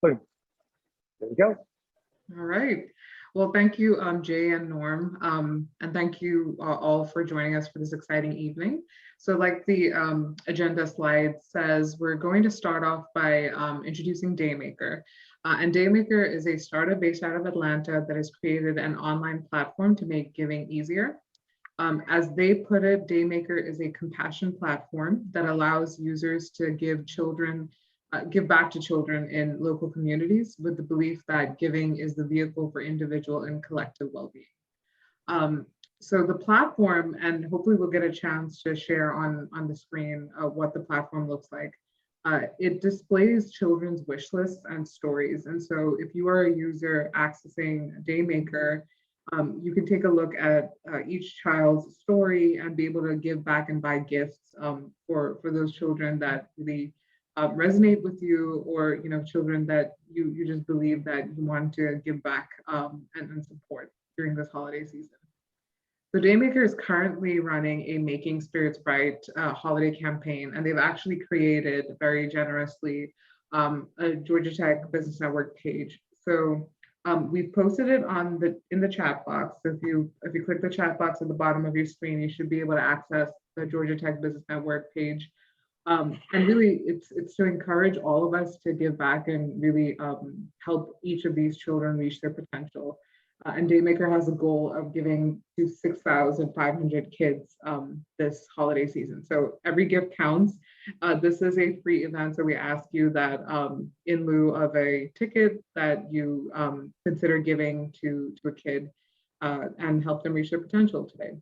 Boom. There we go. All right. Well, thank you, Jay and Norm, and thank you all for joining us for this exciting evening. So like the agenda slide says, we're going to start off by introducing Daymaker. And Daymaker is a startup based out of Atlanta that has created an online platform to make giving easier. As they put it, Daymaker is a compassion platform that allows users to give back to children in local communities with the belief that giving is the vehicle for individual and collective well-being. So the platform, and hopefully we'll get a chance to share on the screen what the platform looks like. It displays children's wish lists and stories. And so if you are a user accessing Daymaker, you can take a look at each child's story and be able to give back and buy gifts for those children that really resonate with you, or children that you just believe that you want to give back and support during this holiday season. So Daymaker is currently running a Making Spirits Bright holiday campaign, and they've actually created very generously a Georgia Tech Business Network page. So we've posted it in the chat box. So if you click the chat box at the bottom of your screen, you should be able to access the Georgia Tech Business Network page. And really, it's to encourage all of us to give back and really help each of these children reach their potential. And Daymaker has a goal of giving to 6,500 kids this holiday season. So every gift counts. This is a free event, so we ask you that in lieu of a ticket, that you consider giving to a kid and help them reach their potential today.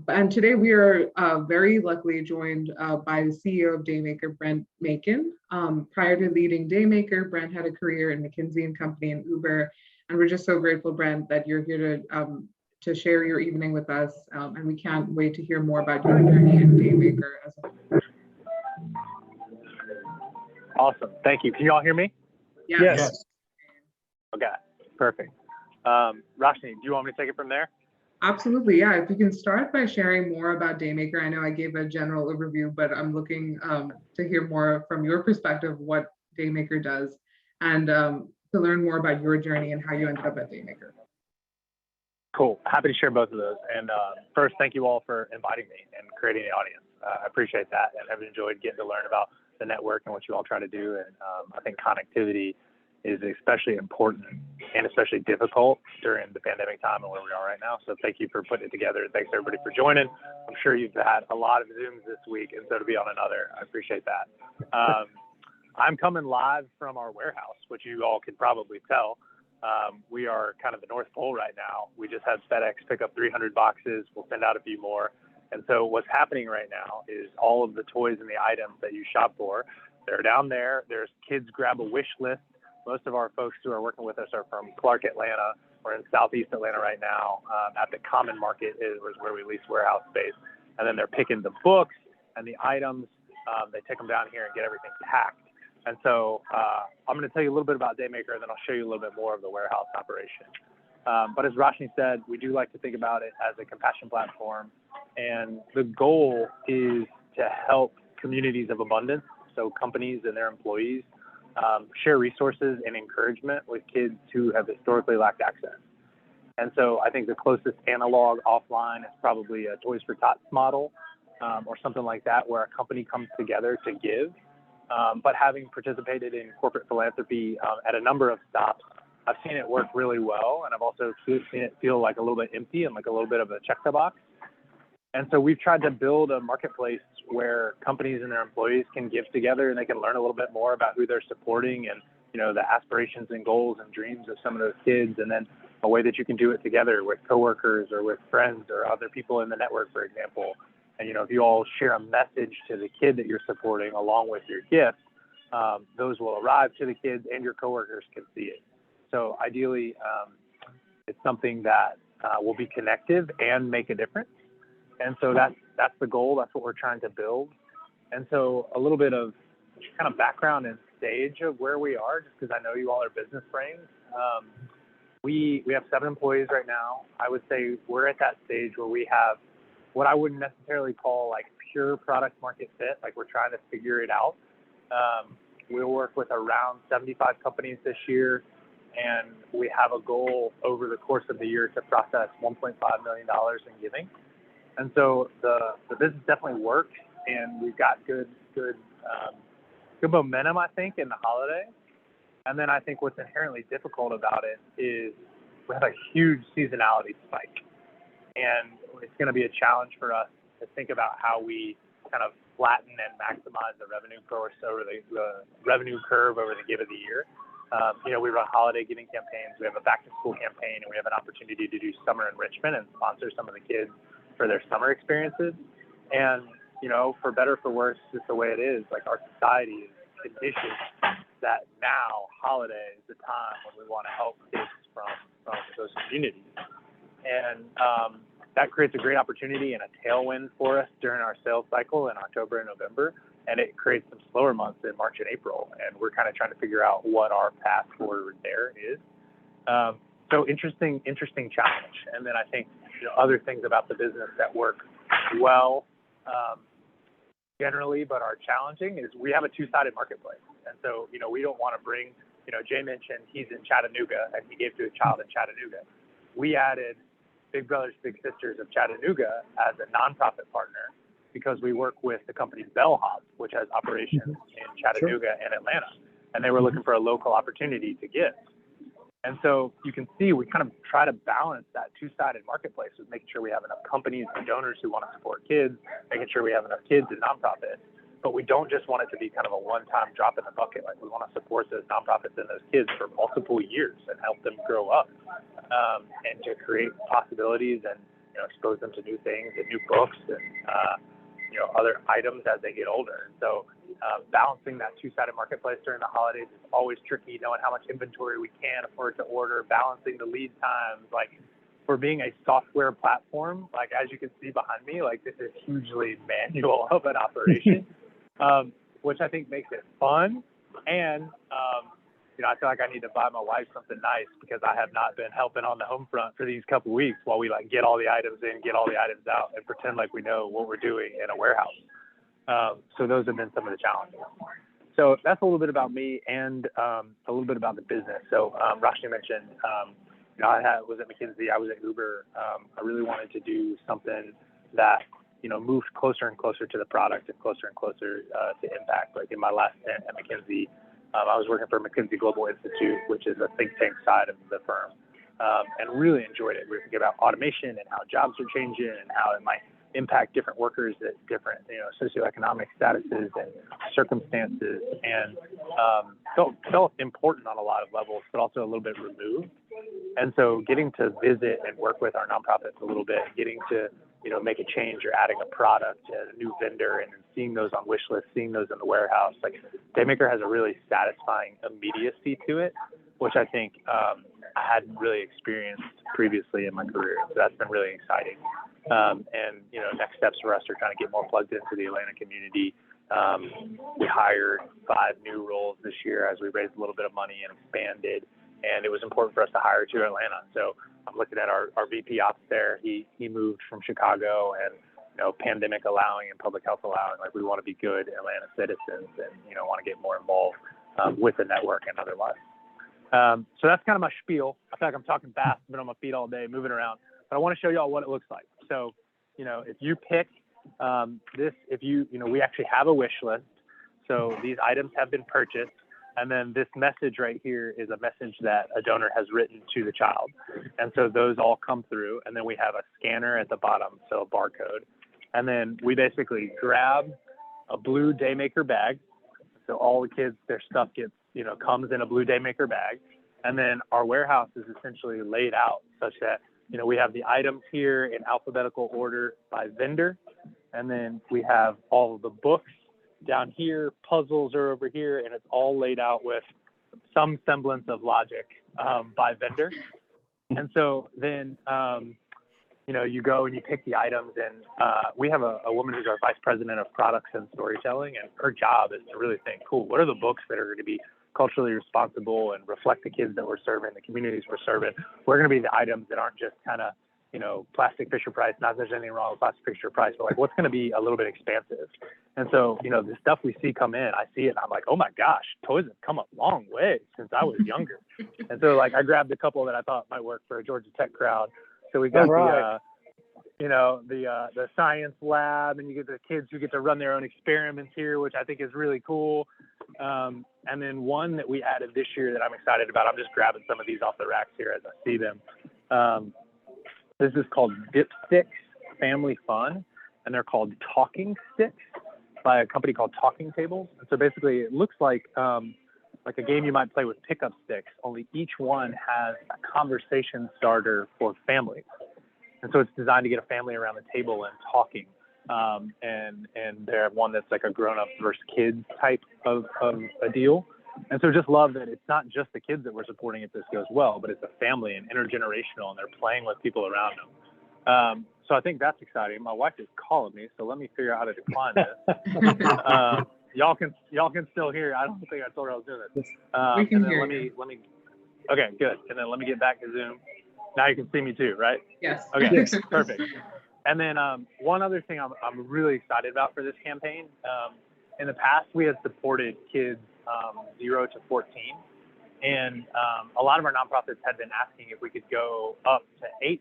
And today we are very luckily joined by the CEO of Daymaker, Brent Macon. Prior to leading Daymaker, Brent had a career in McKinsey & Company and Uber. And we're just so grateful, Brent, that you're here to share your evening with us. And we can't wait to hear more about your journey in Daymaker as a whole. Awesome. Thank you. Can you all hear me? Yes. Okay, perfect. Roshni, do you want me to take it from there? Absolutely, yeah. If you can start by sharing more about Daymaker. I know I gave a general overview, but I'm looking to hear more from your perspective what Daymaker does, and to learn more about your journey and how you ended up at Daymaker. Cool. Happy to share both of those. And first, thank you all for inviting me and creating the audience. I appreciate that, and I've enjoyed getting to learn about the network and what you all try to do. And I think connectivity is especially important and especially difficult during the pandemic time and where we are right now. So thank you for putting it together, and thanks everybody for joining. I'm sure you've had a lot of Zooms this week, and so to be on another, I appreciate that. I'm coming live from our warehouse, which you all can probably tell. We are kind of the North Pole right now. We just had FedEx pick up 300 boxes. We'll send out a few more. And so what's happening right now is all of the toys and the items that you shop for, they're down there. There's kids grab a wish list. Most of our folks who are working with us are from Clark, Atlanta. We're in Southeast Atlanta right now at the Common Market is where we lease warehouse space. And then they're picking the books and the items. They take them down here and get everything packed. And so I'm going to tell you a little bit about Daymaker, and then I'll show you a little bit more of the warehouse operation. But as Roshni said, we do like to think about it as a compassion platform. And the goal is to help communities of abundance, so companies and their employees, share resources and encouragement with kids who have historically lacked access. And so I think the closest analog offline is probably a Toys for Tots model or something like that, where a company comes together to give. But having participated in corporate philanthropy at a number of stops, I've seen it work really well. And I've also seen it feel like a little bit empty and like a little bit of a check the box. And so we've tried to build a marketplace where companies and their employees can give together, and they can learn a little bit more about who they're supporting and, the aspirations and goals and dreams of some of those kids. And then a way that you can do it together with coworkers or with friends or other people in the network, for example. And, if you all share a message to the kid that you're supporting along with your gift, those will arrive to the kids and your coworkers can see it. So ideally, it's something that will be connective and make a difference. And so that's the goal. That's what we're trying to build. And so a little bit of kind of background and stage of where we are, just because I know you all are business brains. We have 7 employees right now. I would say we're at that stage where we have what I wouldn't necessarily call like pure product market fit. Like we're trying to figure it out. We'll work with around 75 companies this year, and we have a goal over the course of the year to process $1.5 million in giving. And so the business definitely works, and we've got good momentum, I think, in the holiday. And then I think what's inherently difficult about it is we have a huge seasonality spike, and it's going to be a challenge for us to think about how we kind of flatten and maximize the revenue course over the revenue curve over the give of the year. We run holiday giving campaigns. We have a back to school campaign, and we have an opportunity to do summer enrichment and sponsor some of the kids for their summer experiences. And, for better or for worse, just the way it is, like our society is conditioned that now holiday is the time when we want to help kids from those communities. And that creates a great opportunity and a tailwind for us during our sales cycle in October and November. And it creates some slower months in March and April. And we're kind of trying to figure out what our path forward there is. So interesting challenge. And then I think other things about the business that work well generally, but are challenging, is we have a two-sided marketplace. And so, we don't want to bring, Jay mentioned he's in Chattanooga and he gave to a child in Chattanooga. We added Big Brothers Big Sisters of Chattanooga as a nonprofit partner because we work with the company Bellhop, which has operations in Chattanooga and Atlanta. And they were looking for a local opportunity to give. And so you can see we kind of try to balance that two-sided marketplace with making sure we have enough companies and donors who want to support kids, making sure we have enough kids and nonprofits. But we don't just want it to be kind of a one-time drop in the bucket. Like, we want to support those nonprofits and those kids for multiple years and help them grow up, and to create possibilities and expose them to new things and new books and other items as they get older. So balancing that two-sided marketplace during the holidays is always tricky, knowing how much inventory we can afford to order, balancing the lead times. Like, for being a software platform, like as you can see behind me, like this is hugely manual of an operation, which I think makes it fun. And I feel like I need to buy my wife something nice because I have not been helping on the home front for these couple of weeks while we get all the items in, get all the items out, and pretend like we know what we're doing in a warehouse. So those have been some of the challenges. So that's a little bit about me and a little bit about the business. So Rashni mentioned, I was at McKinsey, I was at Uber. I really wanted to do something that moved closer and closer to the product and closer to impact. Like in my last stint at McKinsey, I was working for McKinsey Global Institute, which is a think tank side of the firm, and really enjoyed it. We were thinking about automation and how jobs are changing and how it might impact different workers at different, socioeconomic statuses and circumstances, and felt important on a lot of levels, but also a little bit removed. And so getting to visit and work with our nonprofits a little bit, getting to, make a change or adding a product, a new vendor, and seeing those on wish lists, seeing those in the warehouse. Like, Daymaker has a really satisfying immediacy to it, which I think I hadn't really experienced previously in my career. So that's been really exciting. And next steps for us are trying to get more plugged into the Atlanta community. We hired 5 new roles this year as we raised a little bit of money and expanded. And it was important for us to hire to Atlanta. So I'm looking at our VP ops there. He moved from Chicago, and pandemic allowing and public health allowing, like, we want to be good Atlanta citizens and want to get more involved with the network and otherwise. So that's kind of my spiel. I feel like I'm talking fast, been on my feet all day, moving around. But I want to show y'all what it looks like. So, if you pick this, we actually have a wish list. So these items have been purchased. And then this message right here is a message that a donor has written to the child. And so those all come through. And then we have a scanner at the bottom, so a barcode. And then we basically grab a blue Daymaker bag. So all the kids, their stuff gets, comes in a blue Daymaker bag. And then our warehouse is essentially laid out such that, we have the items here in alphabetical order by vendor. And then we have all of the books down here, puzzles are over here, and it's all laid out with some semblance of logic by vendor. And so then, you go and you pick the items, and we have a woman who's our vice president of products and storytelling, and her job is to really think, cool, what are the books that are going to be culturally responsible and reflect the kids that we're serving, the communities we're serving? We're going to be the items that aren't just kind of, plastic Fisher Price. Not that there's anything wrong with plastic Fisher Price, but like what's going to be a little bit expansive. And so, the stuff we see come in, I see it and I'm like, oh my gosh, toys have come a long way since I was younger. And so like I grabbed a couple that I thought might work for a Georgia Tech crowd. So we got the science lab, and you get the kids who get to run their own experiments here, which I think is really cool. And then one that we added this year that I'm excited about, I'm just grabbing some of these off the racks here as I see them. This is called Dipsticks Family Fun, and they're called Talking Sticks by a company called Talking Tables. And so basically it looks like a game you might play with pickup sticks, only each one has a conversation starter for families. And so it's designed to get a family around the table and talking. And they're one that's like a grown-up versus kids type of a deal. And so just love that it's not just the kids that we're supporting if this goes well, but it's a family and intergenerational, and they're playing with people around them. So I think that's exciting. My wife is calling me, so let me figure out how to decline this. Y'all can still hear. I don't think I told her I was doing this. We can hear let me. Okay, good. And then let me get back to Zoom. Now you can see me too, right? Yes. Okay, perfect. And then one other thing I'm really excited about for this campaign. In the past, we had supported kids 0 to 14, and a lot of our nonprofits had been asking if we could go up to 18,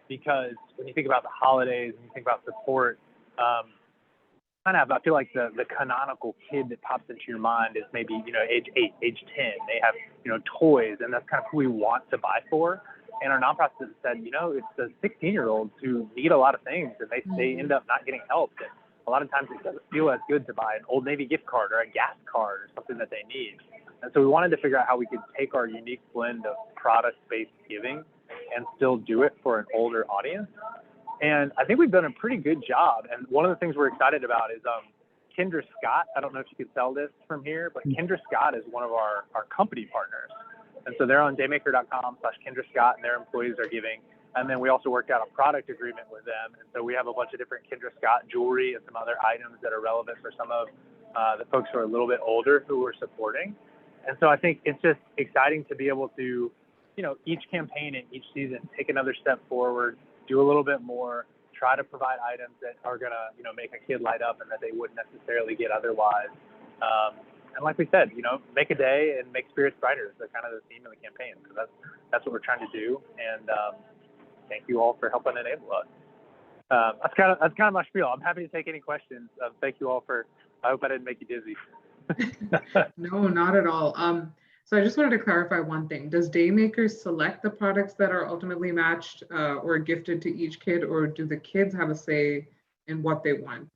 because when you think about the holidays and you think about support, I feel like the canonical kid that pops into your mind is maybe age 8, age 10. They have toys, and that's kind of who we want to buy for. And our nonprofits said, it's the 16-year-olds who need a lot of things, and they end up not getting help. And a lot of times it doesn't feel as good to buy an Old Navy gift card or a gas card or something that they need. And so we wanted to figure out how we could take our unique blend of product-based giving and still do it for an older audience. And I think we've done a pretty good job. And one of the things we're excited about is Kendra Scott. I don't know if you could tell this from here, but Kendra Scott is one of our company partners. And so they're on Daymaker.com/Kendra Scott, and their employees are giving. And then we also worked out a product agreement with them. And so we have a bunch of different Kendra Scott jewelry and some other items that are relevant for some of the folks who are a little bit older who we're supporting. And so I think it's just exciting to be able to, each campaign and each season, take another step forward, do a little bit more, try to provide items that are going to, make a kid light up and that they wouldn't necessarily get otherwise. And like we said, make a day and make spirits brighter is kind of the theme of the campaign. So that's what we're trying to do. And thank you all for helping enable us. That's kind of my spiel. I'm happy to take any questions. Thank you all I hope I didn't make you dizzy. No, not at all. So I just wanted to clarify one thing. Does Daymaker select the products that are ultimately matched or gifted to each kid, or do the kids have a say in what they want?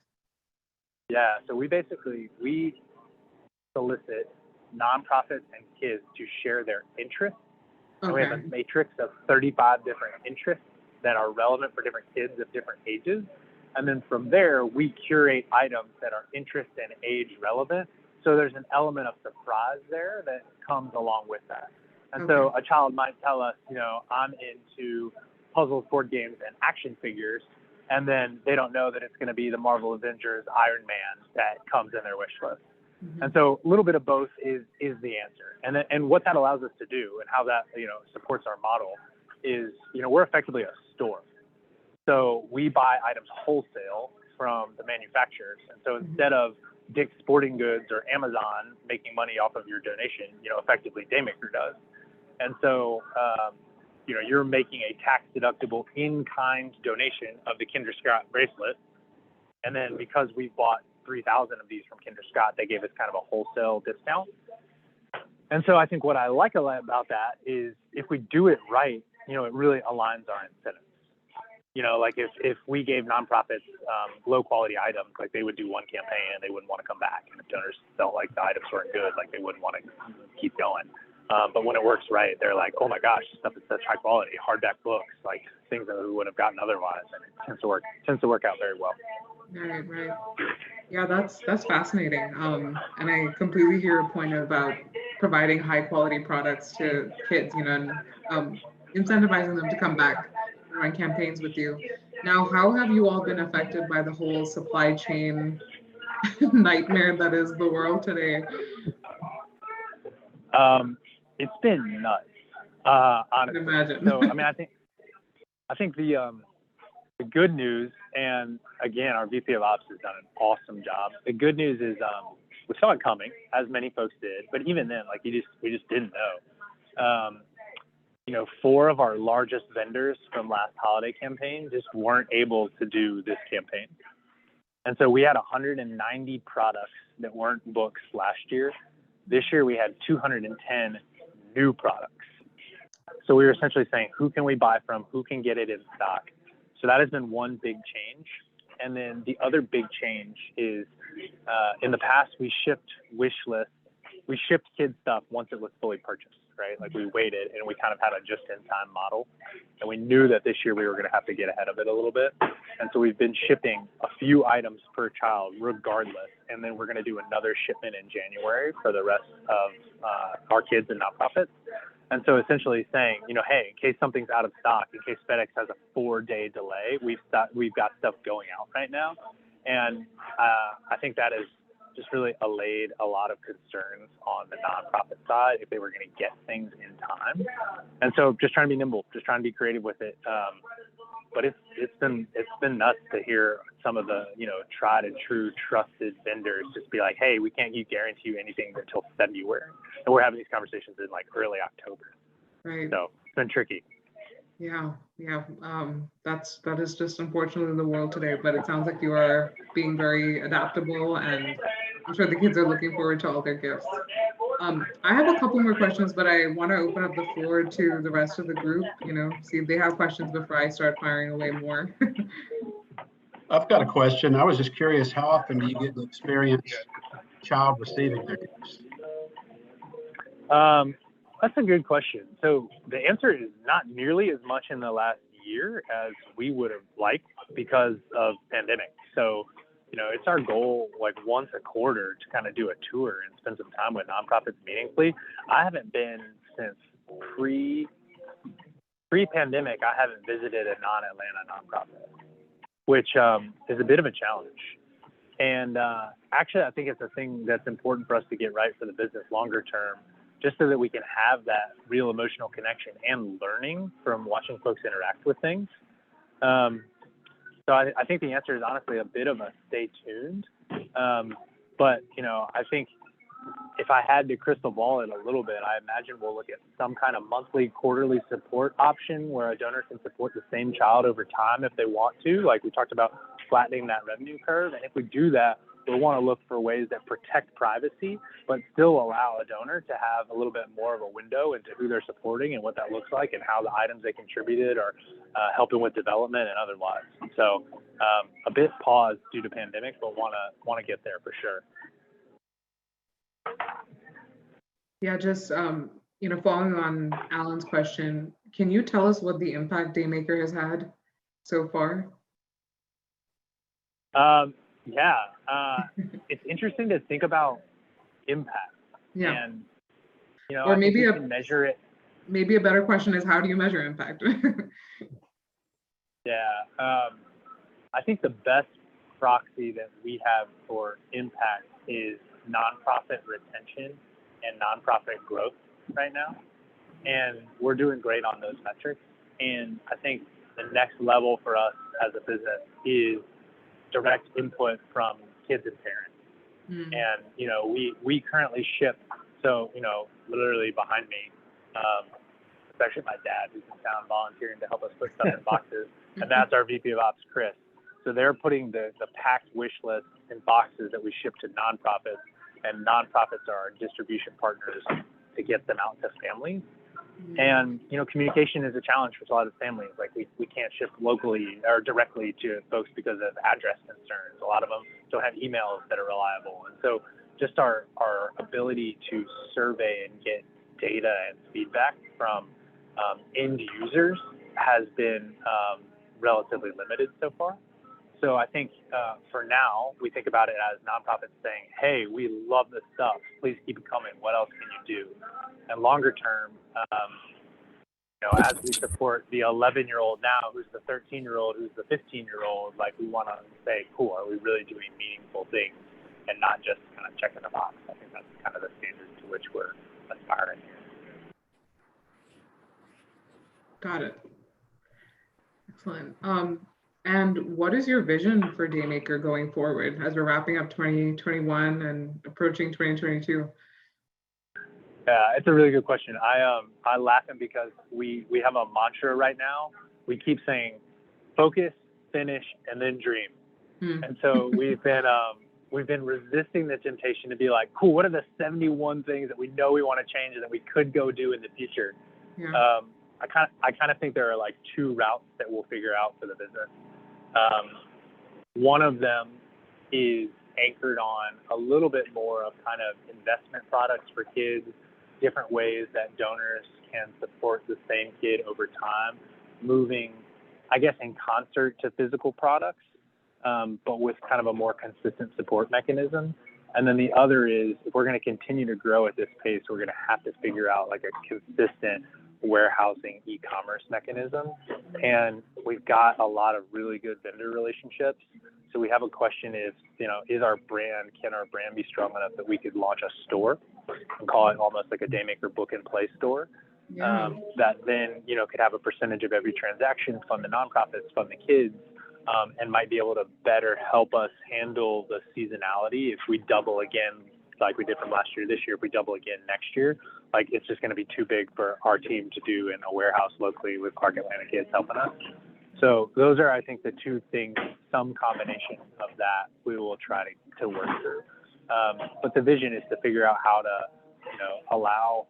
Yeah, so we solicit nonprofits and kids to share their interests. Okay. And we have a matrix of 35 different interests that are relevant for different kids of different ages. And then from there, we curate items that are interest and age relevant. So there's an element of surprise there that comes along with that. And so a child might tell us, I'm into puzzles, board games, and action figures. And then they don't know that it's going to be the Marvel Avengers Iron Man that comes in their wish list. Mm-hmm. And so a little bit of both is the answer. And what that allows us to do and how that, supports our model is, we're effectively a store. So we buy items wholesale from the manufacturers. And so instead of Dick's Sporting Goods or Amazon making money off of your donation, effectively Daymaker does. And so, you're making a tax-deductible in-kind donation of the Kendra Scott bracelet. And then because we bought 3,000 of these from Kendra Scott, they gave us kind of a wholesale discount. And so I think what I like a lot about that is if we do it right, it really aligns our incentives. Like if we gave nonprofits low quality items, like they would do one campaign and they wouldn't want to come back. And if donors felt like the items weren't good, like they wouldn't want to keep going. But when it works right, they're like, oh my gosh, stuff is such high quality, hardback books, like things that we would have gotten otherwise. And it tends to work out very well. Right. Yeah, that's fascinating. And I completely hear your point about providing high quality products to kids, and incentivizing them to come back and run campaigns with you. Now, how have you all been affected by the whole supply chain nightmare that is the world today? It's been nuts, honestly. I can imagine. So, I think I think the good news, and again, our VP of Ops has done an awesome job. The good news is we saw it coming, as many folks did, but even then, like we just didn't know. 4 of our largest vendors from last holiday campaign just weren't able to do this campaign. And so we had 190 products that weren't books last year. This year we had 210 new products. So we were essentially saying, who can we buy from? Who can get it in stock? So that has been one big change. And then the other big change is in the past, we shipped wish lists. We shipped kids stuff once it was fully purchased, right? Like we waited and we kind of had a just-in-time model. And we knew that this year we were going to have to get ahead of it a little bit. And so we've been shipping a few items per child regardless. And then we're going to do another shipment in January for the rest of our kids and nonprofits. And so essentially saying, hey, in case something's out of stock, in case FedEx has a 4-day delay, we've got stuff going out right now. And I think that has just really allayed a lot of concerns on the nonprofit side if they were going to get things in time. And so just trying to be nimble, just trying to be creative with it. But it's been nuts to hear some of the tried and true trusted vendors just be like, hey, we can't guarantee you anything until February, and we're having these conversations in like early October. Right. So it's been tricky. Yeah. That is just unfortunately the world today. But it sounds like you are being very adaptable, and I'm sure the kids are looking forward to all their gifts. I have a couple more questions, but I want to open up the floor to the rest of the group, see if they have questions before I start firing away more. I've got a question. I was just curious, how often do you get to experience child receiving their gifts? That's a good question. So the answer is not nearly as much in the last year as we would have liked because of pandemic. So it's our goal like once a quarter to kind of do a tour and spend some time with nonprofits meaningfully. I haven't been since pre-pandemic. I haven't visited a non-Atlanta nonprofit, which is a bit of a challenge. And actually, I think it's a thing that's important for us to get right for the business longer term, just so that we can have that real emotional connection and learning from watching folks interact with things. So I think the answer is honestly a bit of a stay tuned. But, I think if I had to crystal ball it a little bit, I imagine we'll look at some kind of monthly, quarterly support option where a donor can support the same child over time if they want to. Like we talked about flattening that revenue curve. And if we do that, we'll want to look for ways that protect privacy, but still allow a donor to have a little bit more of a window into who they're supporting and what that looks like and how the items they contributed are helping with development and otherwise. So a bit paused due to pandemic, but want to get there for sure. Yeah, just following on Alan's question, can you tell us what the impact Daymaker has had so far? It's interesting to think about impact. Yeah. And, or maybe you can measure it. Maybe a better question is, how do you measure impact? I think the best proxy that we have for impact is nonprofit retention and nonprofit growth right now. And we're doing great on those metrics. And I think the next level for us as a business is direct input from kids and parents. And, we currently ship, so, literally behind me, especially my dad, who's in town volunteering to help us put stuff in boxes. And that's our VP of Ops, Chris. So they're putting the packed wish list in boxes that we ship to nonprofits, and nonprofits are our distribution partners to get them out to families. And, communication is a challenge for a lot of families. Like we can't ship locally or directly to folks because of address concerns. A lot of them don't have emails that are reliable. And so just our ability to survey and get data and feedback from end users has been relatively limited so far. So I think for now, we think about it as nonprofits saying, hey, we love this stuff. Please keep it coming. What else can you do? And longer term, as we support the 11-year-old now, who's the 13-year-old, who's the 15-year-old, like we want to say, cool, are we really doing meaningful things and not just kind of checking the box? I think that's kind of the standard to which we're aspiring here. Got it. Excellent. And what is your vision for Daymaker going forward as we're wrapping up 2021 and approaching 2022? Yeah, it's a really good question. I laughing because we have a mantra right now. We keep saying focus, finish, and then dream. And so we've been resisting the temptation to be like, cool, what are the 71 things that we know we want to change and that we could go do in the future? Yeah. I kind of think there are like two routes that we'll figure out for the business. One of them is anchored on a little bit more of kind of investment products for kids, different ways that donors can support the same kid over time, moving, I guess, in concert to physical products, but with kind of a more consistent support mechanism. And then the other is, if we're going to continue to grow at this pace, we're going to have to figure out like a consistent warehousing e-commerce mechanism. And we've got a lot of really good vendor relationships. So we have a question is, can our brand be strong enough that we could launch a store and call it almost like a Daymaker book and play store? Yeah. That then, could have a percentage of every transaction, fund the nonprofits, fund the kids, and might be able to better help us handle the seasonality if we double again, like we did from last year, this year, if we double again next year, like it's just going to be too big for our team to do in a warehouse locally with Park Atlanta kids helping us. So those are, I think, the two things, some combination of that we will try to work through. But the vision is to figure out how to, allow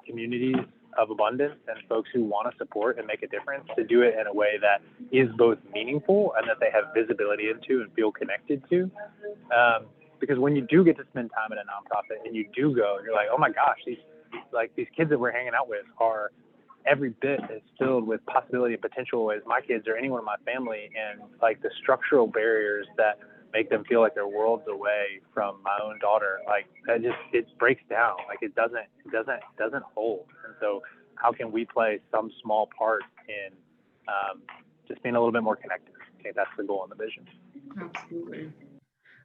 communities of abundance and folks who want to support and make a difference to do it in a way that is both meaningful and that they have visibility into and feel connected to. Because when you do get to spend time at a nonprofit and you do go and you're like, oh my gosh, these kids that we're hanging out with are every bit as filled with possibility and potential as my kids or anyone in my family, and like the structural barriers that make them feel like they're worlds away from my own daughter, like that it breaks down. Like it doesn't hold. And so how can we play some small part in just being a little bit more connected? I think that's the goal and the vision. Absolutely.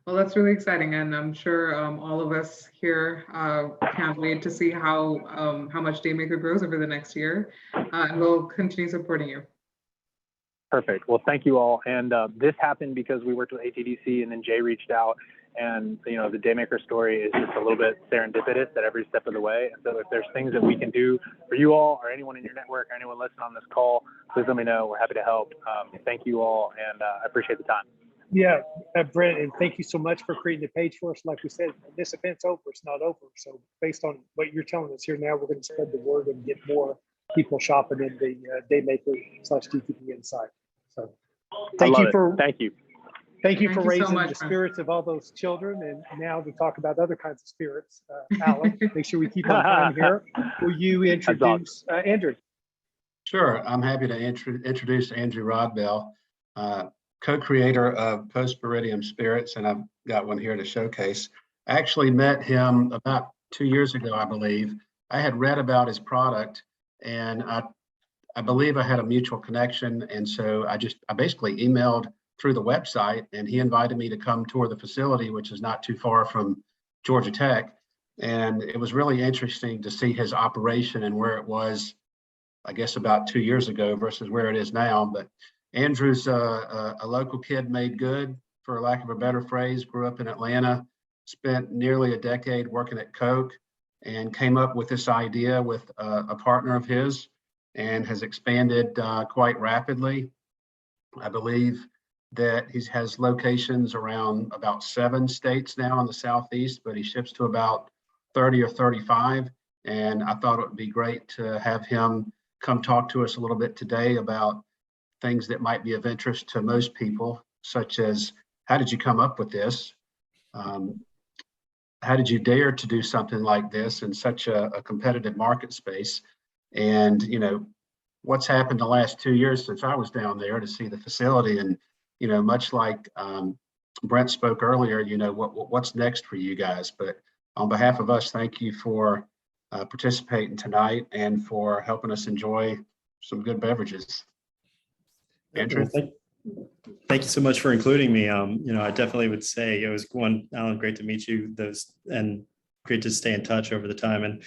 Well, that's really exciting, and I'm sure all of us here can't wait to see how much Daymaker grows over the next year, and we'll continue supporting you. Perfect. Well, thank you all. And this happened because we worked with ATDC, and then Jay reached out, and the Daymaker story is just a little bit serendipitous at every step of the way. And so if there's things that we can do for you all or anyone in your network or anyone listening on this call, please let me know. We're happy to help. Thank you all, and I appreciate the time. Yeah, Brent, and thank you so much for creating the page for us. Like we said, this event's over, it's not over. So based on what you're telling us here now, we're going to spread the word and get more people shopping in the Daymaker/GTBN site. So thank you for raising the spirits of all those children. And now to talk about other kinds of spirits, Alan, make sure we keep on time here. Will you introduce Andrew? Sure, I'm happy to introduce Andrew Rodbell, co-creator of Post Meridiem Spirits, and I've got one here to showcase. I actually met him about 2 years ago, I believe. I had read about his product, and I believe I had a mutual connection, and so I basically emailed through the website, and he invited me to come tour the facility, which is not too far from Georgia Tech. And it was really interesting to see his operation and where it was, I guess, about 2 years ago versus where it is now. But Andrew's a local kid made good, for lack of a better phrase, grew up in Atlanta, spent nearly a decade working at Coke, and came up with this idea with a partner of his, and has expanded quite rapidly. I believe that he has locations around about 7 states now in the Southeast, but he ships to about 30 or 35. And I thought it would be great to have him come talk to us a little bit today about things that might be of interest to most people, such as, how did you come up with this? How did you dare to do something like this in such a competitive market space? And, what's happened the last 2 years since I was down there to see the facility? And, much like Brent spoke earlier, what's next for you guys? But on behalf of us, thank you for participating tonight and for helping us enjoy some good beverages. Andrew? Well, thank you so much for including me. I definitely would say it was Alan, great to meet you, and great to stay in touch over the time. And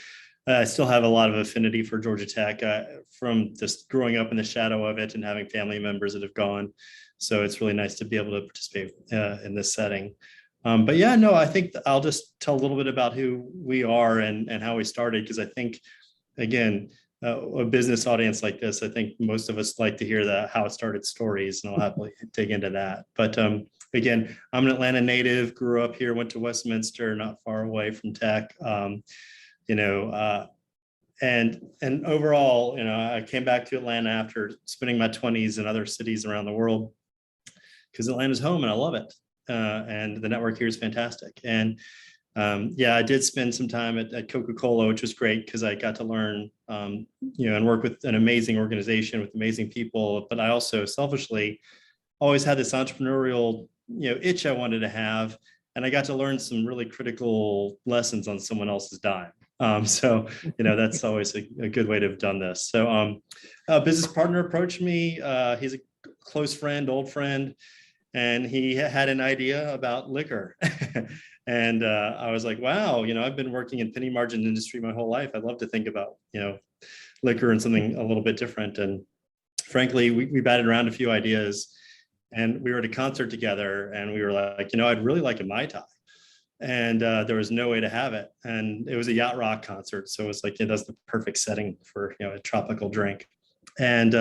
I still have a lot of affinity for Georgia Tech from just growing up in the shadow of it and having family members that have gone. So it's really nice to be able to participate in this setting. But yeah, no, I think I'll just tell a little bit about who we are and how we started, because I think, again, a business audience like this, I think most of us like to hear the how it started stories, and I'll happily dig into that. But again, I'm an Atlanta native, grew up here, went to Westminster, not far away from Tech. And overall, I came back to Atlanta after spending my 20s in other cities around the world, because Atlanta's home and I love it. And the network here is fantastic. And yeah, I did spend some time at Coca-Cola, which was great because I got to learn, and work with an amazing organization with amazing people. But I also selfishly always had this entrepreneurial, itch I wanted to have. And I got to learn some really critical lessons on someone else's dime. So, that's always a good way to have done this. So a business partner approached me. He's a close friend, old friend, and he had an idea about liquor. And I was like, wow, I've been working in penny margin industry my whole life. I'd love to think about, liquor and something a little bit different. And frankly, we batted around a few ideas, and we were at a concert together, and we were like, I'd really like a Mai Tai. And there was no way to have it. And it was a yacht rock concert. So it's like, that's the perfect setting for, a tropical drink. And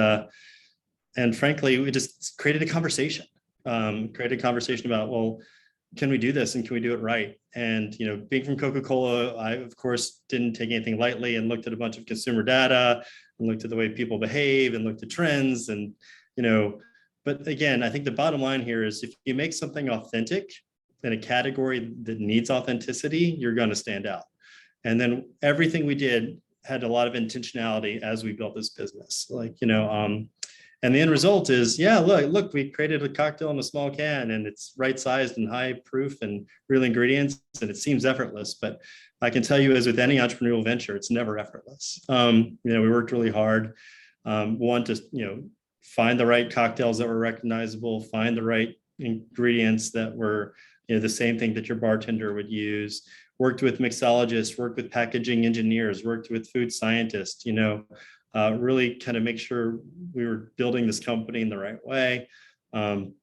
frankly, we just created a conversation about, well, can we do this and can we do it right? And, being from Coca-Cola, I, of course, didn't take anything lightly and looked at a bunch of consumer data and looked at the way people behave and looked at trends and, but again, I think the bottom line here is if you make something authentic in a category that needs authenticity, you're going to stand out. And then everything we did had a lot of intentionality as we built this business. And the end result is, yeah, look, we created a cocktail in a small can, and it's right sized and high proof and real ingredients, and it seems effortless. But I can tell you, as with any entrepreneurial venture, it's never effortless. We worked really hard. One, to find the right cocktails that were recognizable, find the right ingredients that were the same thing that your bartender would use. Worked with mixologists, worked with packaging engineers, worked with food scientists. Really kind of make sure we were building this company in the right way. Again,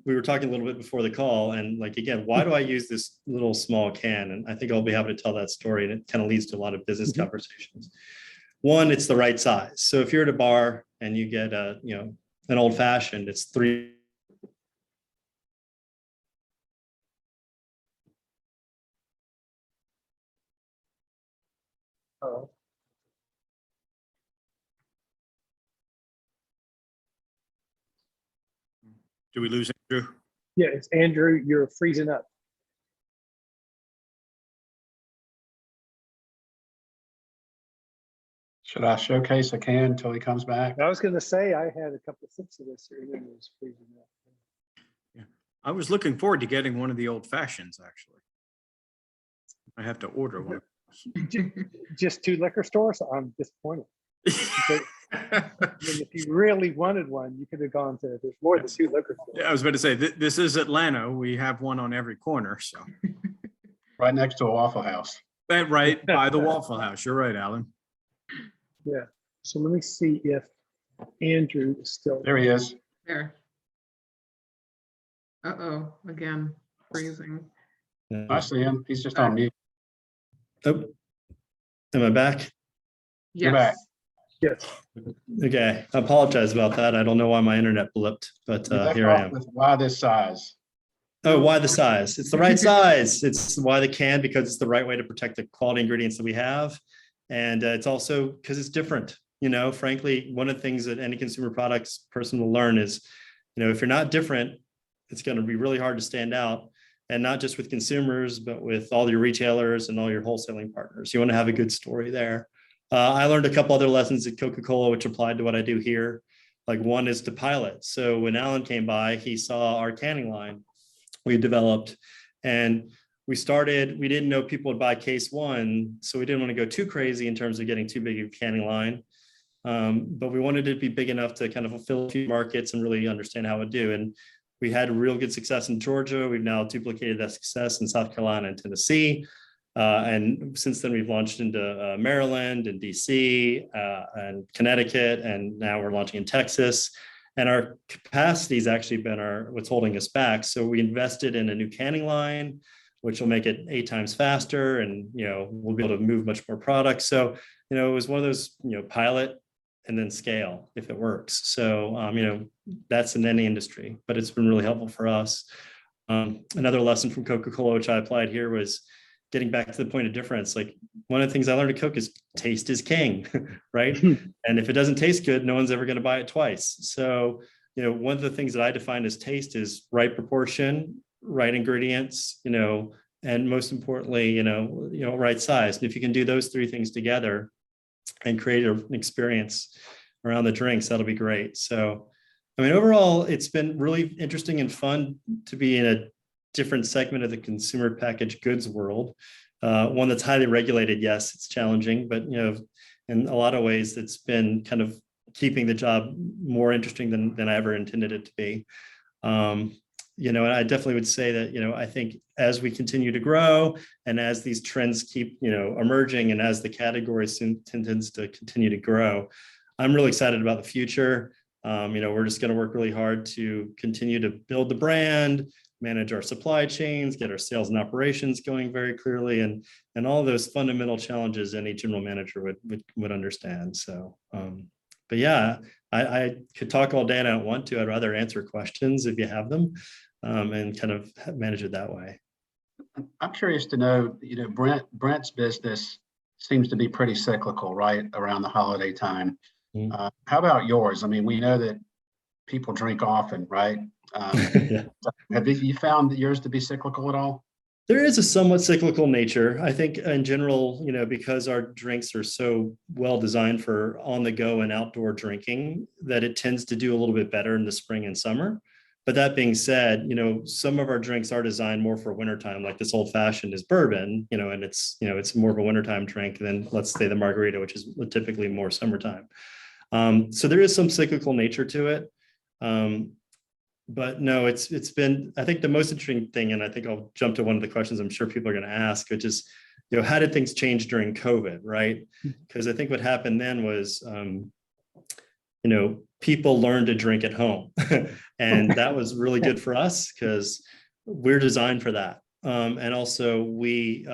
we were talking a little bit before the call, and again, why do I use this little small can? And I think I'll be happy to tell that story, and it kind of leads to a lot of business conversations. One, it's the right size. So if you're at a bar and you get an old fashioned, it's 3. Oh, Do we lose Andrew? yeah, it's Andrew, you're freezing up. Should I showcase a can until he comes back? I was going to say, I had a couple of sips of this here and then it was freezing up. Yeah. I was looking forward to getting one of the old fashions, actually. I have to order one. Just 2 liquor stores? I'm disappointed. If you really wanted one, you could have gone to, there's more than 2 liquor stores. Yeah, I was about to say, this is Atlanta. We have one on every corner, so. Right next to a Waffle House. Right by the Waffle House. You're right, Alan. Yeah. So let me see if Andrew is still There he is. There. Uh-oh, again, freezing. I see him. He's just on mute. Oh, am I back? You're back. Yes. Yes. Okay, I apologize about that. I don't know why my internet blipped, but You left here I off am. with why this size? Oh, why the size? It's the right size. It's why the can, because it's the right way to protect the quality ingredients that we have. And it's also because it's different. Frankly, one of the things that any consumer products person will learn is, if you're not different, it's going to be really hard to stand out. And not just with consumers, but with all your retailers and all your wholesaling partners. You want to have a good story there. I learned a couple other lessons at Coca-Cola, which applied to what I do here. Like one is to pilot. So when Alan came by, he saw our canning line we developed, and we didn't know people would buy case 1. So we didn't want to go too crazy in terms of getting too big of a canning line. But we wanted it to be big enough to kind of fulfill a few markets and really understand how it would do. And we had real good success in Georgia. We've now duplicated that success in South Carolina and Tennessee. And since then, we've launched into Maryland and DC and Connecticut, and now we're launching in Texas. And our capacity has actually been what's holding us back. So we invested in a new canning line, which will make it 8 times faster, and we'll be able to move much more product. So it was one of those pilot and then scale if it works. So that's in any industry, but it's been really helpful for us. Another lesson from Coca-Cola, which I applied here, was getting back to the point of difference. Like, one of the things I learned at Coke is taste is king, right? And if it doesn't taste good, no one's ever going to buy it twice. So, one of the things that I define as taste is right proportion, right ingredients, and most importantly, right size. And if you can do those 3 things together and create an experience around the drinks, that'll be great. So, I mean, overall, it's been really interesting and fun to be in a different segment of the consumer packaged goods world. One that's highly regulated. Yes, it's challenging, but in a lot of ways, it's been kind of keeping the job more interesting than I ever intended it to be. And I definitely would say that I think as we continue to grow and as these trends keep emerging, and as the category tends to continue to grow, I'm really excited about the future. We're just going to work really hard to continue to build the brand, manage our supply chains, get our sales and operations going very clearly, and all those fundamental challenges any general manager would understand. So, but yeah, I could talk all day and I don't want to. I'd rather answer questions if you have them, and kind of manage it that way. I'm curious to know, Brent's business seems to be pretty cyclical, right, around the holiday time. How about yours? I mean, we know that people drink often, right? Yeah. Have you found yours to be cyclical at all? There is a somewhat cyclical nature. I think in general, because our drinks are so well designed for on the go and outdoor drinking, that it tends to do a little bit better in the spring and summer. But that being said, some of our drinks are designed more for wintertime, like this old fashioned is bourbon, and it's more of a wintertime drink than, let's say, the margarita, which is typically more summertime. So there is some cyclical nature to it. But no, it's been, I think the most interesting thing, and I think I'll jump to one of the questions I'm sure people are going to ask, which is, how did things change during COVID, right? Because I think what happened then was, people learned to drink at home. And that was really good for us because we're designed for that. And also we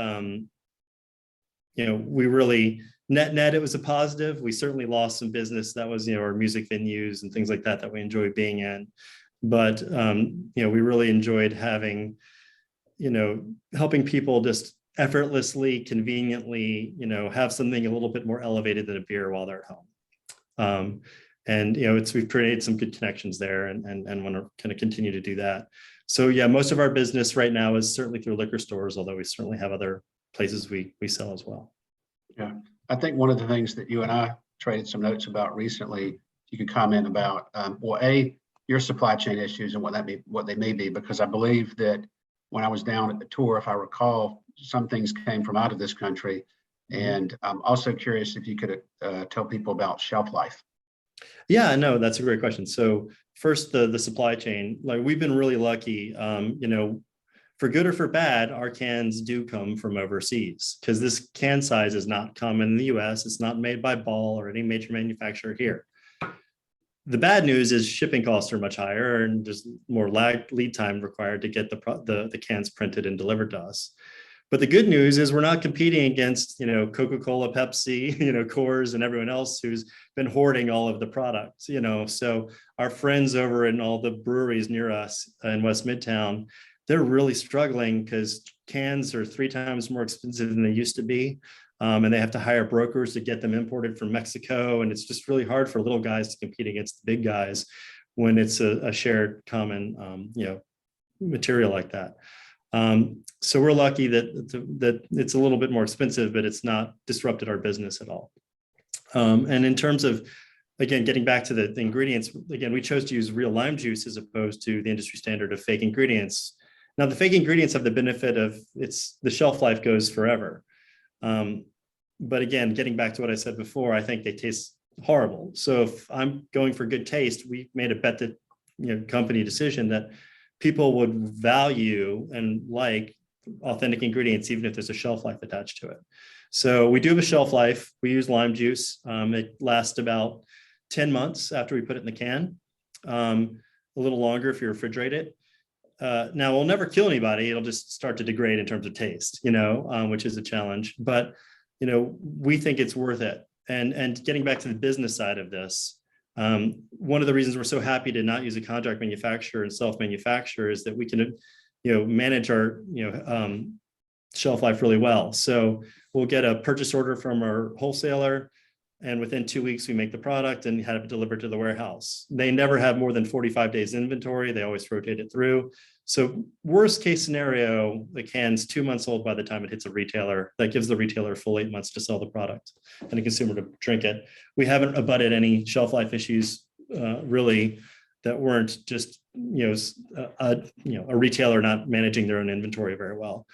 really, net, it was a positive. We certainly lost some business. That was, our music venues and things like that we enjoy being in. But, we really enjoyed having, helping people just effortlessly, conveniently, have something a little bit more elevated than a beer while they're at home. And, we've created some good connections there and want to kind of continue to do that. So yeah, most of our business right now is certainly through liquor stores, although we certainly have other places we sell as well. Yeah, I think one of the things that you and I traded some notes about recently, you could comment about, your supply chain issues and what they may be, because I believe that when I was down at the tour, if I recall, some things came from out of this country. And I'm also curious if you could tell people about shelf life. Yeah, no, that's a great question. So first, the supply chain, like we've been really lucky, for good or for bad, our cans do come from overseas because this can size is not common in the US. It's not made by Ball or any major manufacturer here. The bad news is shipping costs are much higher and there's more lead time required to get the cans printed and delivered to us. But the good news is we're not competing against, Coca-Cola, Pepsi, Coors and everyone else who's been hoarding all of the products, So our friends over in all the breweries near us in West Midtown, they're really struggling because cans are 3 times more expensive than they used to be. And they have to hire brokers to get them imported from Mexico. And it's just really hard for little guys to compete against the big guys when it's a shared common, material like that. So we're lucky that it's a little bit more expensive, but it's not disrupted our business at all. And in terms of, again, getting back to the ingredients, again, we chose to use real lime juice as opposed to the industry standard of fake ingredients. Now, the fake ingredients have the benefit of the shelf life goes forever. But again, getting back to what I said before, I think they taste horrible. So if I'm going for good taste, we made a bet that, company decision that people would value and like authentic ingredients, even if there's a shelf life attached to it. So we do have a shelf life. We use lime juice. It lasts about 10 months after we put it in the can, a little longer if you refrigerate it. Now, we'll never kill anybody. It'll just start to degrade in terms of taste, which is a challenge. But, we think it's worth it. And getting back to the business side of this, one of the reasons we're so happy to not use a contract manufacturer and self-manufacture is that we can, manage our, shelf life really well. So we'll get a purchase order from our wholesaler, and within 2 weeks we make the product and have it delivered to the warehouse. They never have more than 45 days inventory. They always rotate it through. So worst case scenario, the can's 2 months old by the time it hits a retailer. That gives the retailer a full 8 months to sell the product and a consumer to drink it. We haven't abutted any shelf life issues really that weren't just a retailer not managing their own inventory very well.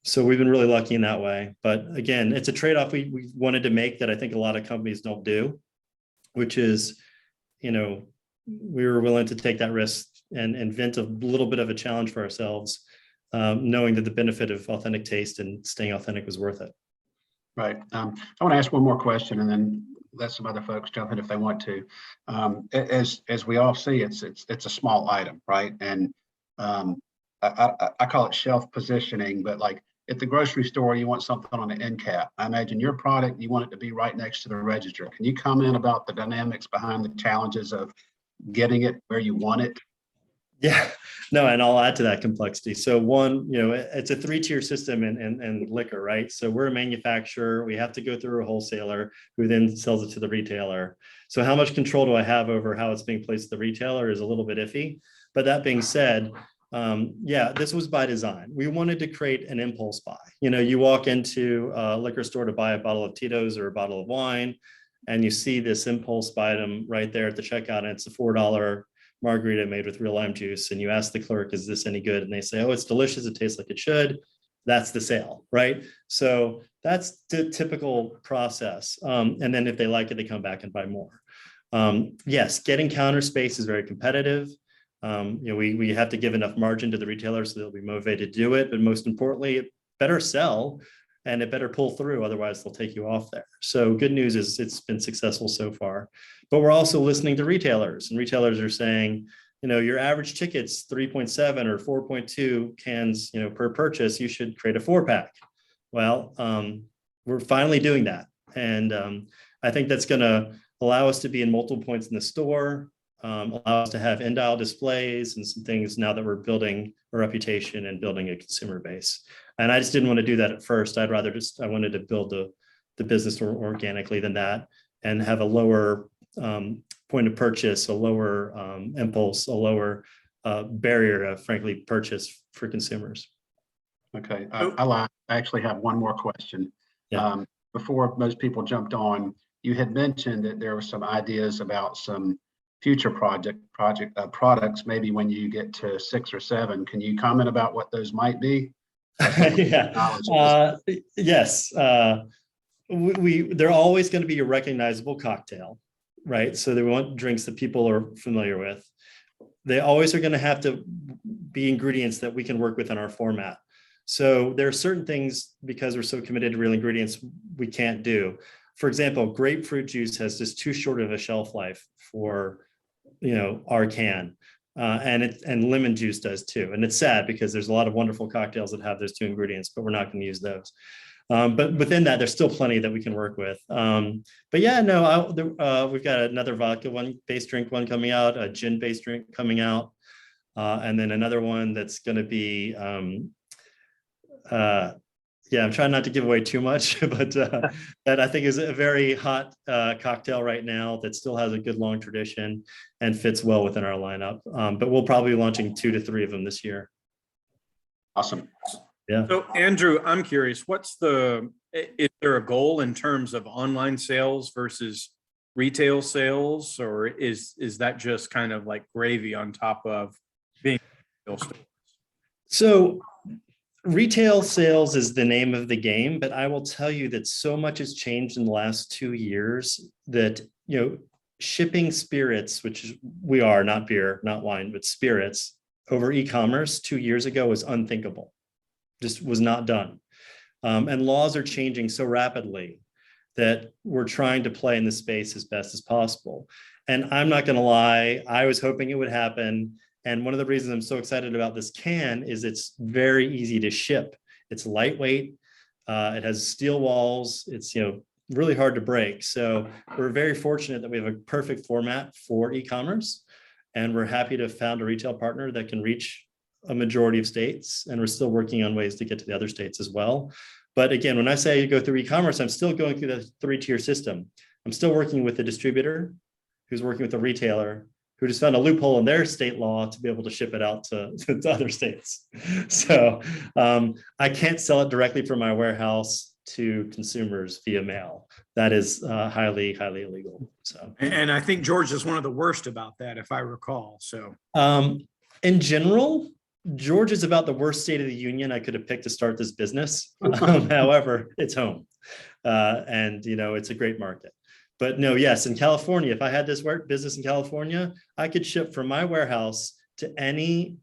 So we've been really lucky in that way. But again, it's a trade-off we wanted to make that I think a lot of companies don't do, which is, we were willing to take that risk and invent a little bit of a challenge for ourselves, knowing that the benefit of authentic taste and staying authentic was worth it. Right. I want to ask one more question and then let some other folks jump in if they want to. As we all see, it's a small item, right? And I call it shelf positioning, but like at the grocery store, you want something on the end cap. I imagine your product, you want it to be right next to the register. Can you comment about the dynamics behind the challenges of getting it where you want it? Yeah, no, and I'll add to that complexity. So one, it's a 3-tier system in liquor, right? So we're a manufacturer. We have to go through a wholesaler who then sells it to the retailer. So how much control do I have over how it's being placed at the retailer is a little bit iffy. But that being said, this was by design. We wanted to create an impulse buy. You walk into a liquor store to buy a bottle of Tito's or a bottle of wine, and you see this impulse buy item right there at the checkout, and it's a $4 margarita made with real lime juice. And you ask the clerk, is this any good? And they say, oh, it's delicious. It tastes like it should. That's the sale, right? So that's the typical process. And then if they like it, they come back and buy more. Yes, getting counter space is very competitive. We have to give enough margin to the retailer so they'll be motivated to do it. But most importantly, it better sell and it better pull through. Otherwise, they'll take you off there. So good news is it's been successful so far. But we're also listening to retailers, and retailers are saying, your average ticket's 3.7 or 4.2 cans, per purchase. You should create a 4-pack. Well, we're finally doing that. And I think that's going to allow us to be in multiple points in the store, allow us to have end-aisle displays and some things now that we're building a reputation and building a consumer base. And I just didn't want to do that at first. I wanted to build the business organically than that and have a lower point of purchase, a lower impulse, a lower barrier to frankly purchase for consumers. Okay, I actually have one more question. Yeah. Before most people jumped on, you had mentioned that there were some ideas about some future products, maybe when you get to 6 or 7. Can you comment about what those might be? Yeah. Yes. They're always going to be a recognizable cocktail, right? So they want drinks that people are familiar with. They always are going to have to be ingredients that we can work with in our format. So there are certain things, because we're so committed to real ingredients, we can't do. For example, grapefruit juice has just too short of a shelf life for our can. And lemon juice does too. And it's sad because there's a lot of wonderful cocktails that have those 2 ingredients, but we're not going to use those. But within that, there's still plenty that we can work with. But yeah, no, we've got another vodka based drink coming out, a gin based drink coming out, and then another one that's going to be, I'm trying not to give away too much, but that I think is a very hot cocktail right now that still has a good long tradition and fits well within our lineup. But we'll probably be launching 2 to 3 of them this year. Awesome. Yeah. So Andrew, I'm curious, is there a goal in terms of online sales versus retail sales, or is that just kind of like gravy on top of being retail stores? So retail sales is the name of the game, but I will tell you that so much has changed in the last 2 years that, shipping spirits, which we are, not beer, not wine, but spirits over e-commerce 2 years ago was unthinkable. just was not done. And laws are changing so rapidly that we're trying to play in the space as best as possible. And I'm not going to lie, I was hoping it would happen. And one of the reasons I'm so excited about this can is it's very easy to ship. It's lightweight. It has steel walls. It's, really hard to break. So we're very fortunate that we have a perfect format for e-commerce. And we're happy to have found a retail partner that can reach a majority of states. And we're still working on ways to get to the other states as well. But again, when I say you go through e-commerce, I'm still going through the 3-tier system. I'm still working with the distributor who's working with the retailer who just found a loophole in their state law to be able to ship it out to other states. So I can't sell it directly from my warehouse to consumers via mail. That is highly, highly illegal. So, And I think Georgia is one of the worst about that, if I recall. So in general, Georgia is about the worst state of the union I could have picked to start this business. However, it's home. And, it's a great market. But no, yes, in California, if I had this business in California, I could ship from my warehouse to any,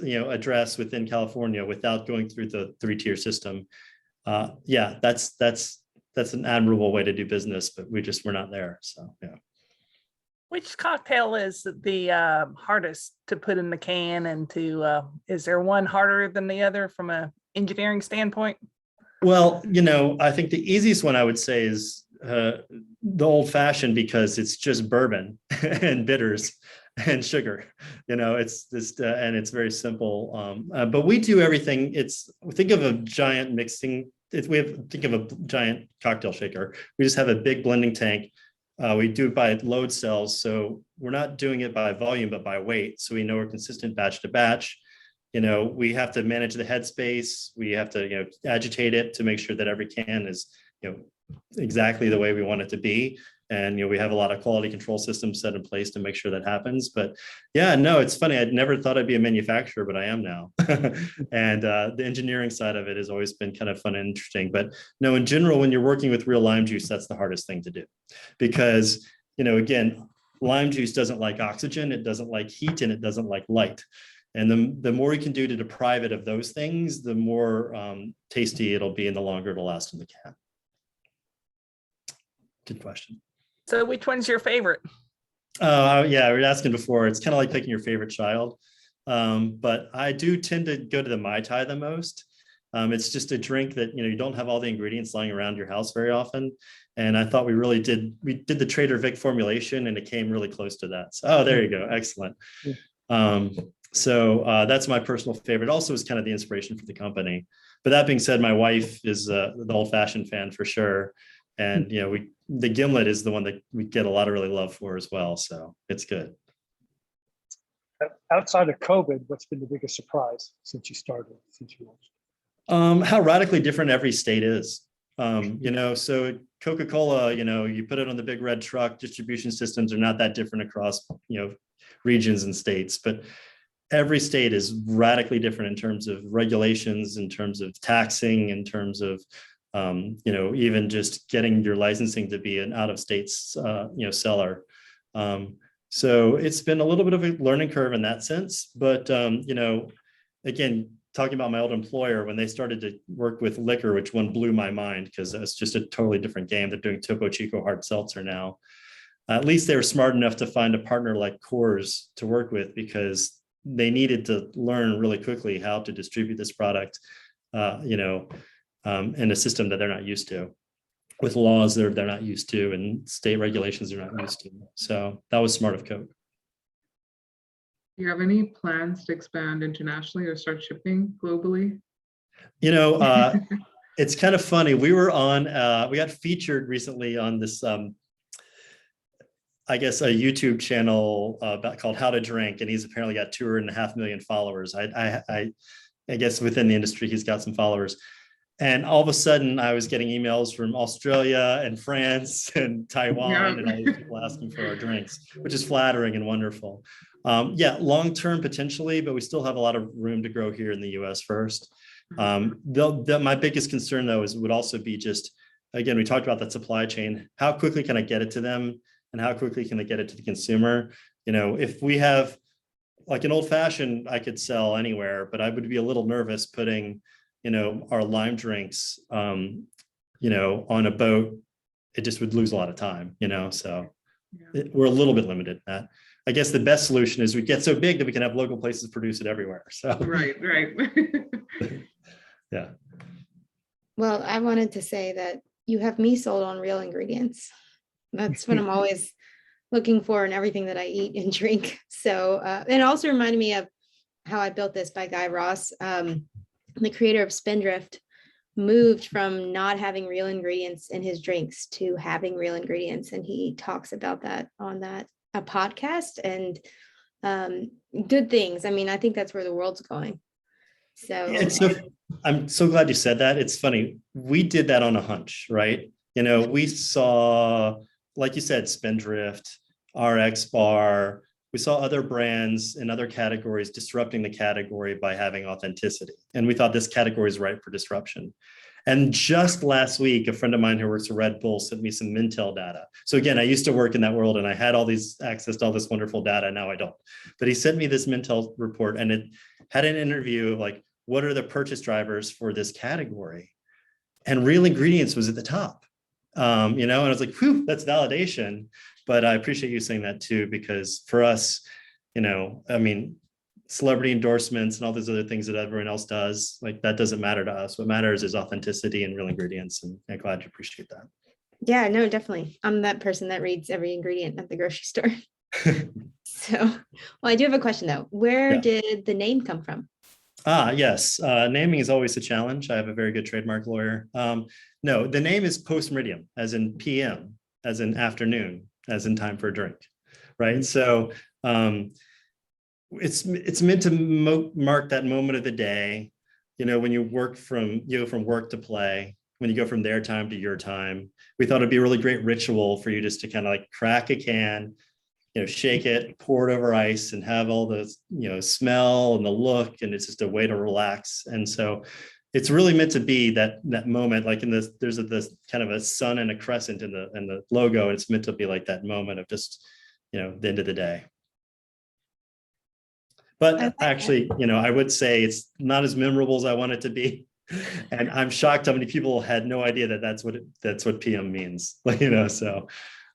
address within California without going through the 3-tier system. Yeah, that's an admirable way to do business, but we're not there. So, yeah. Which cocktail is the hardest to put in the can, and is there one harder than the other from an engineering standpoint? Well, I think the easiest one I would say is the old fashioned, because it's just bourbon and bitters and sugar. It's just and it's very simple. But we do everything. Think of a giant mixing. Think of a giant cocktail shaker. We just have a big blending tank. We do it by load cells, so we're not doing it by volume, but by weight. So we know we're consistent batch to batch. We have to manage the headspace. We have to, agitate it to make sure that every can is, exactly the way we want it to be. And, we have a lot of quality control systems set in place to make sure that happens. But yeah, no, it's funny. I'd never thought I'd be a manufacturer, but I am now. And the engineering side of it has always been kind of fun and interesting. But no, in general, when you're working with real lime juice, that's the hardest thing to do. Because, again, lime juice doesn't like oxygen, it doesn't like heat, and it doesn't like light. And the more you can do to deprive it of those things, the more tasty it'll be and the longer it'll last in the can. Good question. So which one's your favorite? Yeah, we were asking before. It's kind of like picking your favorite child. But I do tend to go to the Mai Tai the most. It's just a drink that, you don't have all the ingredients lying around your house very often. And I thought we did the Trader Vic formulation, and it came really close to that. So, there you go. Excellent. So that's my personal favorite. Also is kind of the inspiration for the company. But that being said, my wife is the old fashioned fan for sure. And, the gimlet is the one that we get a lot of really love for as well. So it's good. Outside of COVID, what's been the biggest surprise since you launched? How radically different every state is. So Coca-Cola, you put it on the big red truck, distribution systems are not that different across, regions and states, but every state is radically different in terms of regulations, in terms of taxing, in terms of, even just getting your licensing to be an out-of-state, seller. So it's been a little bit of a learning curve in that sense. But, again, talking about my old employer, when they started to work with liquor, which one blew my mind because it's just a totally different game. They're doing Topo Chico hard seltzer now. At least they were smart enough to find a partner like Coors to work with, because they needed to learn really quickly how to distribute this product, in a system that they're not used to, with laws they're not used to, and state regulations they're not used to. So that was smart of Coke. Do you have any plans to expand internationally or start shipping globally? It's kind of funny. We got featured recently on this, I guess, a YouTube channel called How to Drink, and he's apparently got 2.5 million followers. I guess within the industry, he's got some followers. And all of a sudden, I was getting emails from Australia and France and Taiwan and all these people asking for our drinks, which is flattering and wonderful. Long-term potentially, but we still have a lot of room to grow here in the US first. My biggest concern, though, would also be just, again, we talked about that supply chain. How quickly can I get it to them, and how quickly can I get it to the consumer? If we have like an old fashioned, I could sell anywhere, but I would be a little nervous putting our lime drinks, on a boat, it just would lose a lot of time, so we're a little bit limited in that. I guess the best solution is we get so big that we can have local places produce it everywhere. So Right. yeah. Well, I wanted to say that you have me sold on real ingredients. That's what I'm always looking for in everything that I eat and drink. So, it also reminded me of How I Built This by Guy Raz, the creator of Spindrift, moved from not having real ingredients in his drinks to having real ingredients. And he talks about that on a podcast, and good things. I mean, I think that's where the world's going. So, I'm so glad you said that. It's funny. We did that on a hunch, right? We saw, like you said, Spindrift, RX Bar. We saw other brands in other categories disrupting the category by having authenticity. And we thought this category is ripe for disruption. And just last week, a friend of mine who works at Red Bull sent me some Mintel data. So again, I used to work in that world and I had all these access to all this wonderful data. Now I don't. But he sent me this Mintel report, and it had an interview of like, what are the purchase drivers for this category? And real ingredients was at the top. And I was like, whew, that's validation. But I appreciate you saying that too, because for us, celebrity endorsements and all those other things that everyone else does, like that doesn't matter to us. What matters is authenticity and real ingredients. And I'm glad you appreciate that. yeah, no, definitely. I'm that person that reads every ingredient at the grocery store. So, well, I do have a question though. Where did the name come from? Yes. Naming is always a challenge. I have a very good trademark lawyer. No, the name is Post Meridiem, as in PM, as in afternoon, as in time for a drink, right? So it's meant to mark that moment of the day, when you work from work to play, when you go from their time to your time. We thought it'd be a really great ritual for you just to kind of like crack a can, shake it, pour it over ice, and have all the, smell and the look, and it's just a way to relax. And so it's really meant to be that moment, like there's this kind of a sun and a crescent in the logo. And it's meant to be like that moment of just, the end of the day. But actually, I would say it's not as memorable as I want it to be. And I'm shocked how many people had no idea that that's what PM means. So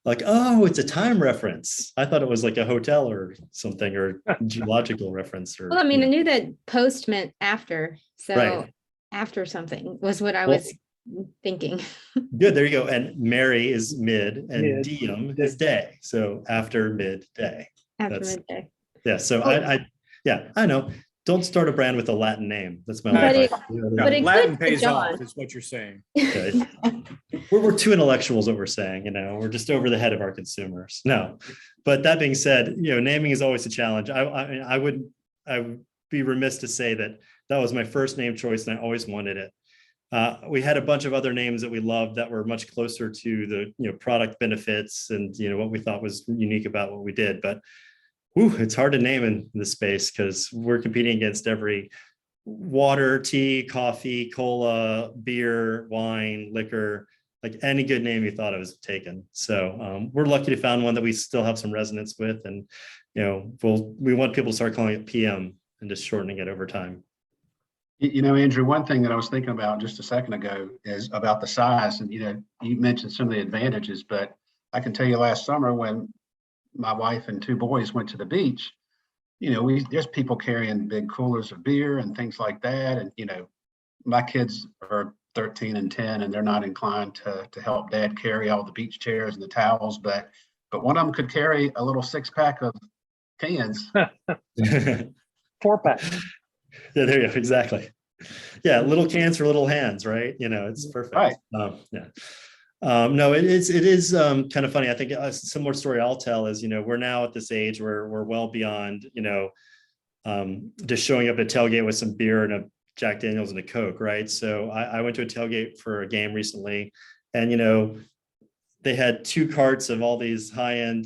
like, oh, it's a time reference. I thought it was like a hotel or something, or geological reference. Or, Well, I mean, I knew that post meant after. So right. After something was what I was thinking. Good. There you go. And Mary is mid and diem is day. So after midday. Midday. Yeah. So I know. Don't start a brand with a Latin name. That's my But life. it Latin could, pays John. off, is what you're saying. Okay. We're too intellectuals, what we're saying, we're just over the head of our consumers. No, but that being said, naming is always a challenge. I would be remiss to say that was my first name choice and I always wanted it. We had a bunch of other names that we loved that were much closer to the product benefits and what we thought was unique about what we did. But it's hard to name in this space because we're competing against every water, tea, coffee, cola, beer, wine, liquor, like any good name you thought it was taken. So we're lucky to found one that we still have some resonance with. And, we want people to start calling it PM and just shortening it over time. Andrew, one thing that I was thinking about just a second ago is about the size. And, you mentioned some of the advantages, but I can tell you last summer when my wife and two boys went to the beach, there's people carrying big coolers of beer and things like that. And, my kids are 13 and 10, and they're not inclined to help dad carry all the beach chairs and the towels, but one of them could carry a little 6-pack of cans. 4-pack. Yeah, there you go. Exactly. Yeah. Little cans for little hands, right? It's perfect. Right. Yeah. No, it is kind of funny. I think a similar story I'll tell is, we're now at this age where we're well beyond, just showing up at tailgate with some beer and a Jack Daniels and a Coke, right? So I went to a tailgate for a game recently, and, they had 2 carts of all these high-end,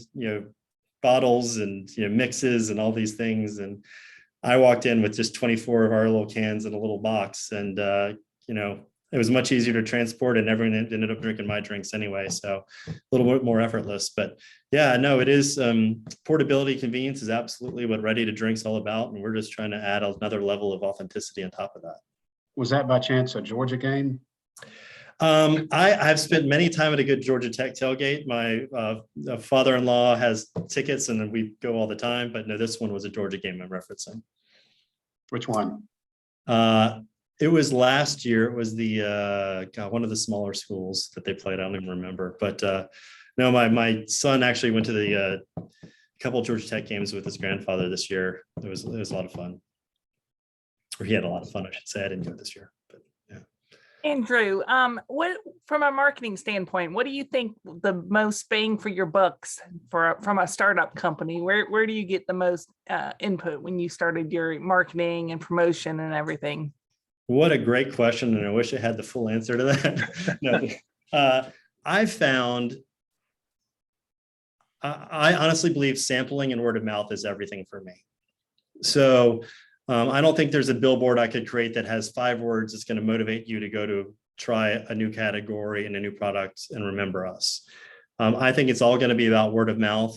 bottles and, mixes and all these things. And I walked in with just 24 of our little cans in a little box, and, it was much easier to transport, and everyone ended up drinking my drinks anyway. So a little bit more effortless, but yeah, no, it is portability, convenience is absolutely what ready to drink's all about. And we're just trying to add another level of authenticity on top of that. Was that by chance a Georgia game? I've spent many time at a good Georgia Tech tailgate. My father-in-law has tickets and we go all the time, but no, this one was a Georgia game I'm referencing. Which one? It was last year. It was the one of the smaller schools that they played. I don't even remember, but no, my son actually went to the couple of Georgia Tech games with his grandfather this year. It was a lot of fun, or he had a lot of fun, I should say. I didn't do it this year, but yeah. Andrew, what from a marketing standpoint, what do you think the most bang for your bucks from a startup company? Where do you get the most input when you started your marketing and promotion and everything? What a great question, and I wish I had the full answer to that. No, I found. I honestly believe sampling and word of mouth is everything for me. So I don't think there's a billboard I could create that has 5 words that's going to motivate you to go to try a new category and a new product and remember us. I think it's all going to be about word of mouth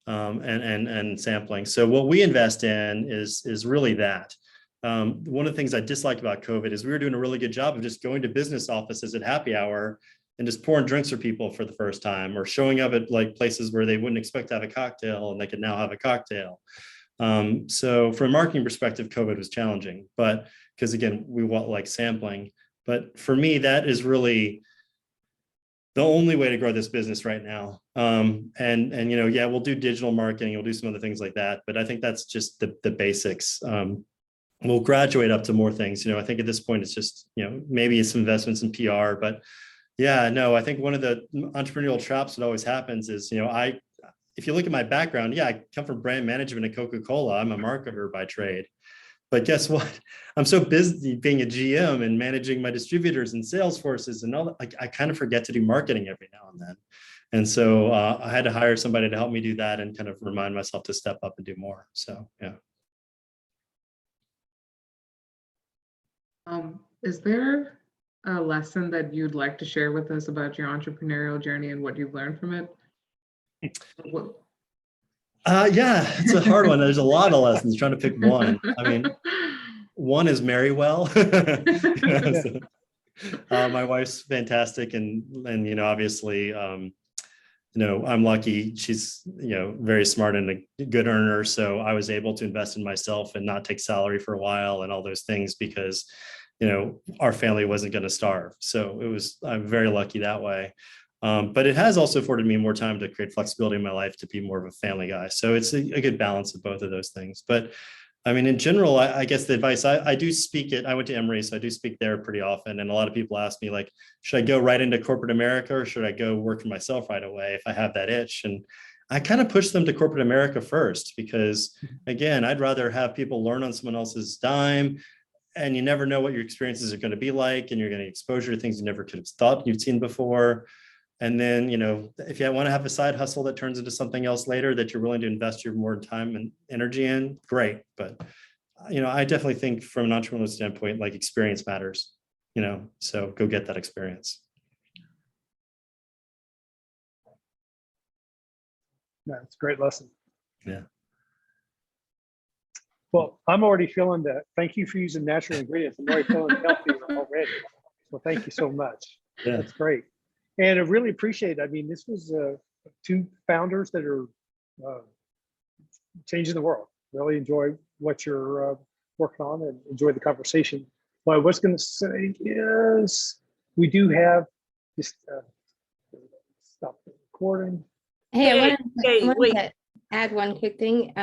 and sampling. So what we invest in is really that. One of the things I dislike about COVID is we were doing a really good job of just going to business offices at happy hour and just pouring drinks for people for the first time, or showing up at like places where they wouldn't expect to have a cocktail and they could now have a cocktail. So from a marketing perspective, COVID was challenging, but because again, we want like sampling, but for me, that is really the only way to grow this business right now. And you know, yeah, we'll do digital marketing, we'll do some other things like that, but I think that's just the basics. We'll graduate up to more things. You know, I think at this point, it's just, you know, maybe some investments in PR, but yeah, no, I think one of the entrepreneurial traps that always happens is, you know, if you look at my background, yeah, I come from brand management at Coca-Cola. I'm a marketer by trade, but guess what? I'm so busy being a GM and managing my distributors and sales forces and all that. I kind of forget to do marketing every now and then. And so I had to hire somebody to help me do that and kind of remind myself to step up and do more. So, yeah. Is there a lesson that you'd like to share with us about your entrepreneurial journey and what you've learned from it? Yeah, it's a hard one. There's a lot of lessons. Trying to pick one. I mean, one is marry well. My wife's fantastic, and you know, obviously, you know, I'm lucky. She's, you know, very smart and a good earner. So I was able to invest in myself and not take salary for a while and all those things because, you know, our family wasn't going to starve. So I'm very lucky that way. But it has also afforded me more time to create flexibility in my life to be more of a family guy. So it's a good balance of both of those things. But I mean, in general, I guess the advice, I do speak it. I went to Emory, so I do speak there pretty often. And a lot of people ask me, like, should I go right into corporate America or should I go work for myself right away if I have that itch? And I kind of push them to corporate America first, because again, I'd rather have people learn on someone else's dime. And you never know what your experiences are going to be like, and you're going to exposure to things you never could have thought you'd seen before. And then, you know, if you want to have a side hustle that turns into something else later that you're willing to invest your more time and energy in, great. But, you know, I definitely think from an entrepreneurial standpoint, like, experience matters, you know, so go get that experience. That's a great lesson. Yeah. Well, I'm already feeling that. Thank you for using natural ingredients. I'm already feeling healthier already. Well, thank you so much. Yeah. That's great. And I really appreciate it. I mean, this was 2 founders that are changing the world. Really enjoy what you're working on and enjoy the conversation. What I was going to say is we do have just stop the recording. Hey, I Wait. wanted to add one quick thing.